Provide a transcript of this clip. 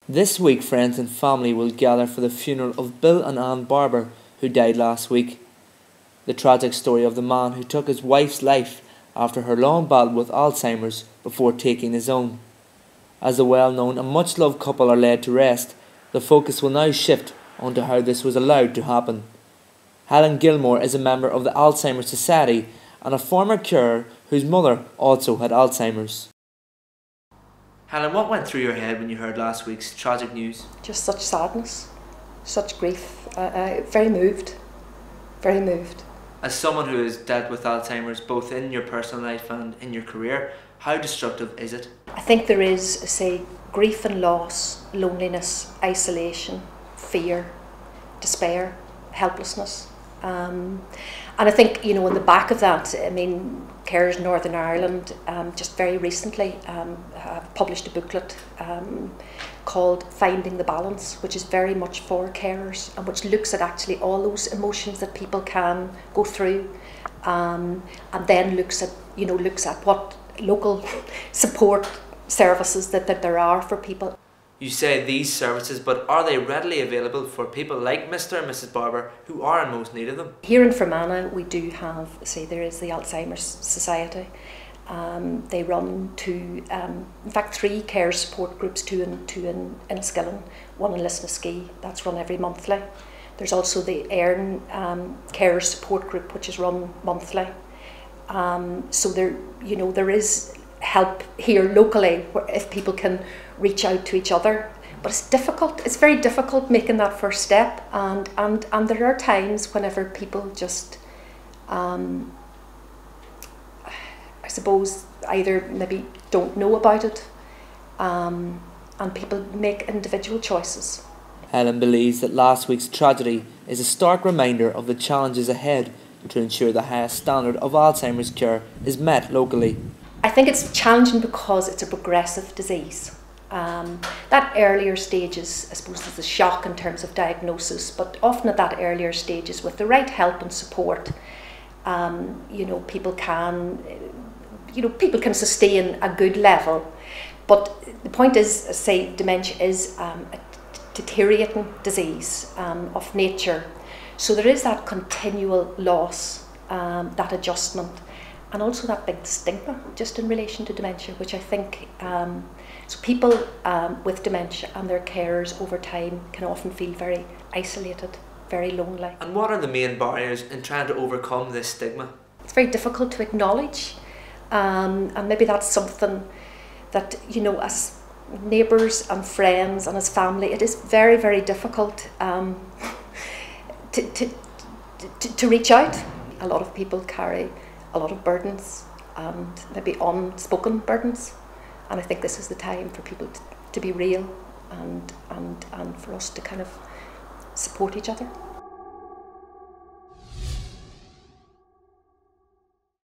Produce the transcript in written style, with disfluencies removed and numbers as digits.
This week, friends and family will gather for the funeral of Bill and Ann Barber, who died last week. The tragic story of the man who took his wife's life after her long battle with Alzheimer's before taking his own. As the well-known and much-loved couple are laid to rest, the focus will now shift onto how this was allowed to happen. Helen Gilmore is a member of the Alzheimer's Society and a former carer whose mother also had Alzheimer's. Helen, what went through your head when you heard last week's tragic news? Just such sadness, such grief. Very moved, very moved. As someone who has dealt with Alzheimer's both in your personal life and in your career, how destructive is it? I think there is, say, grief and loss, loneliness, isolation, fear, despair, helplessness. And I think, in the back of that, Carers Northern Ireland just very recently have published a booklet called Finding the Balance, which is very much for carers and which looks at actually all those emotions that people can go through, and then looks at what local support services that there are for people. You say these services, but are they readily available for people like Mr. and Mrs. Barber who are in most need of them? Here in Fermanagh we do have, there is the Alzheimer's Society. They run two, in fact 3 care support groups, two in Enniskillen, one in Lisnaskea, that's run every monthly. There's also the Erin care support group, which is run monthly. So there is help here locally if people can reach out to each other, but it's difficult. It's very difficult making that first step, and there are times whenever people just I suppose either maybe don't know about it, and people make individual choices. Helen believes that last week's tragedy is a stark reminder of the challenges ahead to ensure the highest standard of Alzheimer's care is met locally. I think it's challenging because it's a progressive disease. That earlier stages, I suppose, there's a shock in terms of diagnosis, but often at that earlier stages, with the right help and support, people can sustain a good level. But the point is, dementia is a deteriorating disease of nature, so there is that continual loss, that adjustment, and also that big stigma just in relation to dementia, which I think so people with dementia and their carers over time can often feel very isolated, very lonely. And what are the main barriers in trying to overcome this stigma? It's very difficult to acknowledge, and maybe that's something that, as neighbours and friends and as family, it is very, very difficult to reach out. A lot of people carry a lot of burdens, and maybe unspoken burdens, and I think this is the time for people to be real and for us to kind of support each other.